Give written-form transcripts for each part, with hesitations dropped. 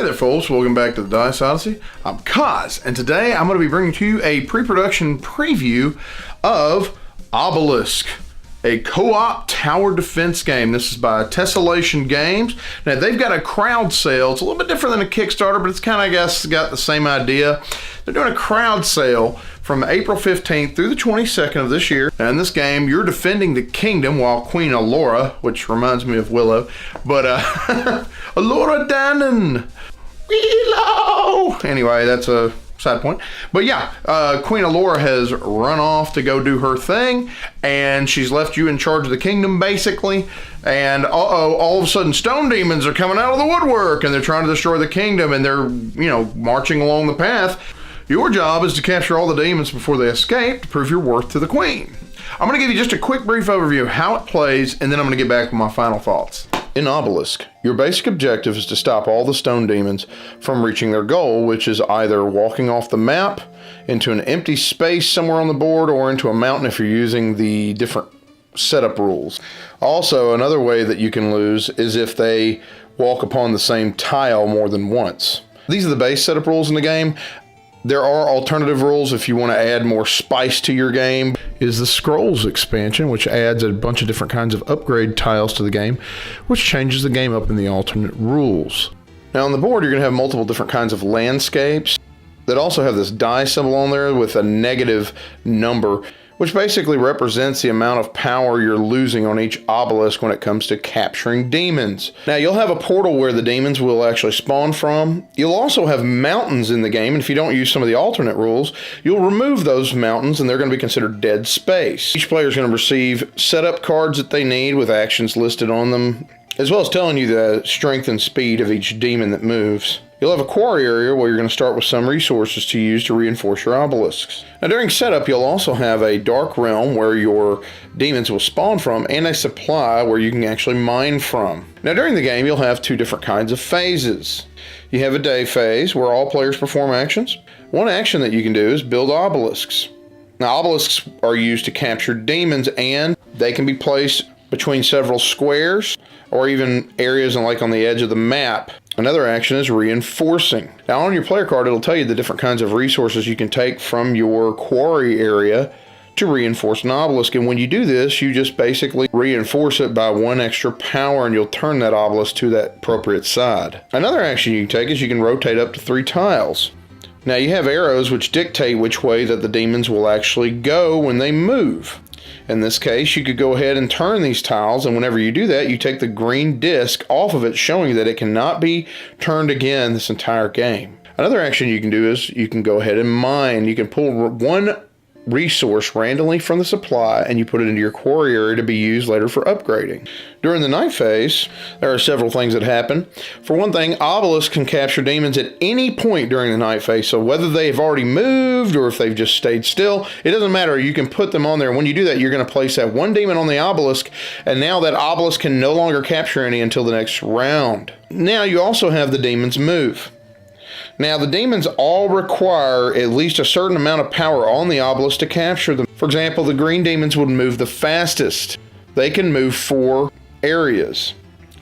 Hey there folks, welcome back to the Dice Odyssey. I'm Kaz, and today I'm going to be bringing to you a pre-production preview of Obelisk, a co-op tower defense game. This is by Tesselation Games. Now they've got a crowd sale. It's a little bit different than a Kickstarter, but it's kind of, I guess, got the same idea. They're doing a crowd sale from April 15th through the 22nd of this year. And in this game, you're defending the kingdom while Queen Allura, which reminds me of Willow, but Allura Dannon. Willow! Anyway, that's a side point. But yeah, Queen Allura has run off to go do her thing, and she's left you in charge of the kingdom, basically. And all of a sudden, stone demons are coming out of the woodwork, and they're trying to destroy the kingdom, and they're, marching along the path. Your job is to capture all the demons before they escape to prove your worth to the queen. I'm going to give you just a quick brief overview of how it plays, and then I'm going to get back with my final thoughts. In Obelisk, your basic objective is to stop all the stone demons from reaching their goal, which is either walking off the map into an empty space somewhere on the board or into a mountain if you're using the different setup rules. Also, another way that you can lose is if they walk upon the same tile more than once. These are the base setup rules in the game. There are alternative rules if you want to add more spice to your game. Is the Scrolls expansion, which adds a bunch of different kinds of upgrade tiles to the game, which changes the game up in the alternate rules. Now on the board, you're going to have multiple different kinds of landscapes that also have this die symbol on there with a negative number, which basically represents the amount of power you're losing on each obelisk when it comes to capturing demons. Now you'll have a portal where the demons will actually spawn from. You'll also have mountains in the game, and if you don't use some of the alternate rules, you'll remove those mountains and they're going to be considered dead space. Each player is going to receive setup cards that they need with actions listed on them, as well as telling you the strength and speed of each demon that moves. You'll have a quarry area where you're going to start with some resources to use to reinforce your obelisks. Now during setup, you'll also have a dark realm where your demons will spawn from and a supply where you can actually mine from. Now during the game, you'll have two different kinds of phases. You have a day phase where all players perform actions. One action that you can do is build obelisks. Now obelisks are used to capture demons, and they can be placed between several squares or even areas on the edge of the map. Another action is reinforcing. Now on your player card, it'll tell you the different kinds of resources you can take from your quarry area to reinforce an obelisk. And when you do this, you just basically reinforce it by one extra power, and you'll turn that obelisk to that appropriate side. Another action you can take is you can rotate up to 3 tiles. Now you have arrows which dictate which way that the demons will actually go when they move. In this case, you could go ahead and turn these tiles, and whenever you do that, you take the green disc off of it, showing you that it cannot be turned again this entire game. Another action you can do is you can go ahead and mine. You can pull one resource randomly from the supply and you put it into your quarry area to be used later for upgrading. During the night phase, there are several things that happen. For one thing, obelisks can capture demons at any point during the night phase, so whether they've already moved or if they've just stayed still, it doesn't matter. You can put them on there, and when you do that, you're going to place that one demon on the obelisk, and now that obelisk can no longer capture any until the next round. Now you also have the demons move. Now, the demons all require at least a certain amount of power on the obelisk to capture them. For example, the green demons would move the fastest. They can move 4 areas,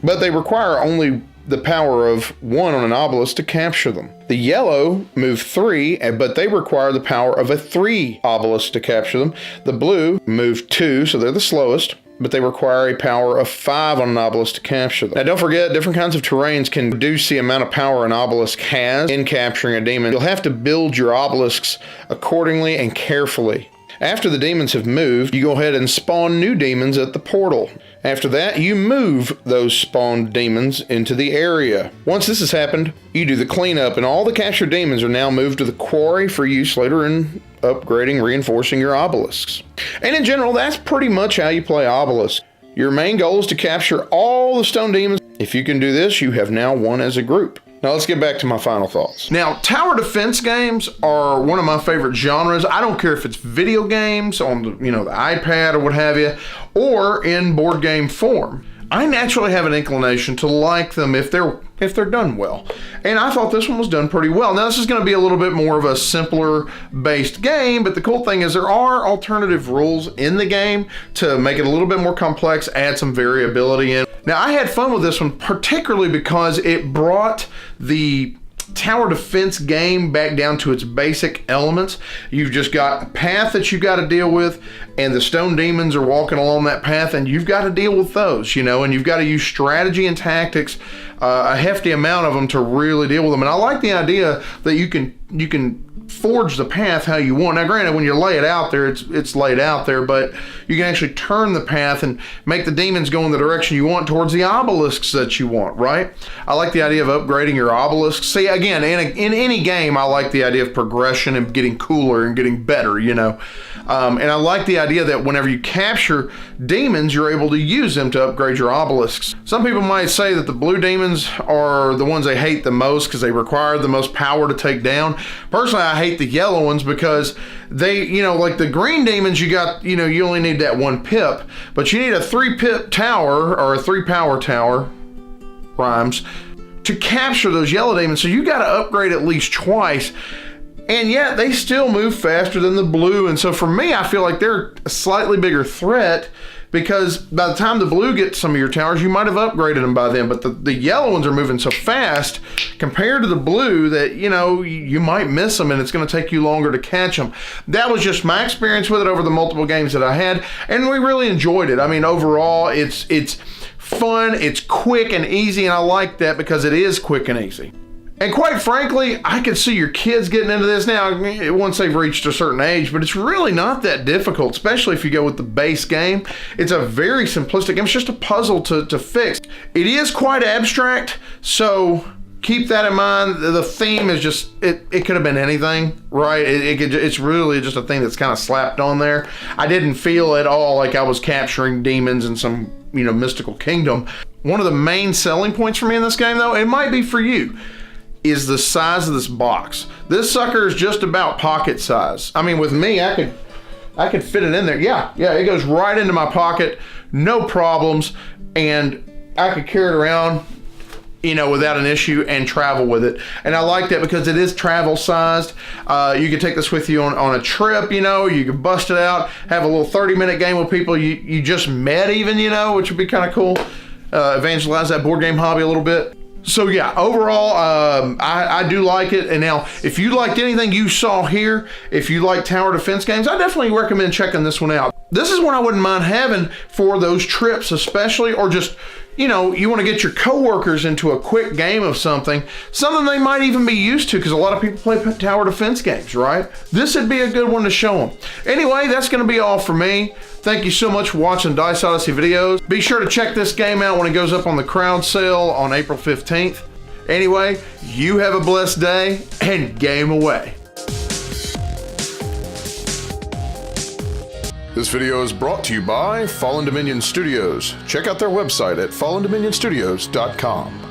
but they require only the power of 1 on an obelisk to capture them. The yellow move 3, but they require the power of a 3 obelisk to capture them. The blue move 2, so they're the slowest, but they require a power of 5 on an obelisk to capture them. Now don't forget, different kinds of terrains can reduce the amount of power an obelisk has in capturing a demon. You'll have to build your obelisks accordingly and carefully. After the demons have moved, you go ahead and spawn new demons at the portal. After that, you move those spawned demons into the area. Once this has happened, you do the cleanup, and all the captured demons are now moved to the quarry for use later in upgrading, reinforcing your obelisks. And in general, that's pretty much how you play Obelisk. Your main goal is to capture all the stone demons. If you can do this, you have now won as a group. Now let's get back to my final thoughts. Now, tower defense games are one of my favorite genres. I don't care if it's video games on the iPad or what have you, or in board game form. I naturally have an inclination to like them if they're done well. And I thought this one was done pretty well. Now, this is going to be a little bit more of a simpler based game, but the cool thing is there are alternative rules in the game to make it a little bit more complex, add some variability in. Now, I had fun with this one, particularly because it brought the tower defense game back down to its basic elements. You've just got a path that you've got to deal with, and the stone demons are walking along that path, and you've got to deal with those, you know, and you've got to use strategy and tactics, a hefty amount of them, to really deal with them. And I like the idea that you can forge the path how you want. Now, granted, when you lay it out there, it's laid out there, but you can actually turn the path and make the demons go in the direction you want towards the obelisks that you want, right? I like the idea of upgrading your obelisks. See, again, in any game, I like the idea of progression and getting cooler and getting better, you know. And I like the idea that whenever you capture demons, you're able to use them to upgrade your obelisks. Some people might say that the blue demons are the ones they hate the most because they require the most power to take down. Personally, I hate the yellow ones because they, you know, like the green demons, you only need that 1 pip, but you need a 3 pip tower, or a 3 power tower, rhymes, to capture those yellow demons. So you got to upgrade at least twice. And yet they still move faster than the blue. And so for me, I feel like they're a slightly bigger threat, because by the time the blue gets some of your towers, you might have upgraded them by then. But the yellow ones are moving so fast compared to the blue that, you know, you might miss them and it's going to take you longer to catch them. That was just my experience with it over the multiple games that I had, and we really enjoyed it. I mean, overall, it's fun, it's quick and easy, and I like that because it is quick and easy. And quite frankly, I could see your kids getting into this now once they've reached a certain age, but it's really not that difficult, especially if you go with the base game. It's a very simplistic game. It's just a puzzle to fix. It is quite abstract, so keep that in mind. The theme is just, it could have been anything, right? It's really just a thing that's kind of slapped on there. I didn't feel at all like I was capturing demons in some, you know, mystical kingdom. One of the main selling points for me in this game, though, it might be for you, is the size of this box. This sucker is just about pocket size. I mean, with me, I could fit it in there. Yeah, it goes right into my pocket, no problems, and I could carry it around, you know, without an issue and travel with it. And I like that because it is travel sized. You can take this with you on a trip, you know, you can bust it out, have a little 30-minute game with people you just met even, you know, which would be kind of cool. Evangelize that board game hobby a little bit. So yeah, overall, I do like it. And now, if you liked anything you saw here, if you like tower defense games, I definitely recommend checking this one out. This is one I wouldn't mind having for those trips especially, or just, you know, you want to get your coworkers into a quick game of something they might even be used to, because a lot of people play tower defense games, right? This would be a good one to show them. Anyway, that's going to be all for me. Thank you so much for watching Dice Odyssey videos. Be sure to check this game out when it goes up on the crowd sale on April 15th. Anyway, you have a blessed day, and game away. This video is brought to you by Fallen Dominion Studios. Check out their website at fallendominionstudios.com.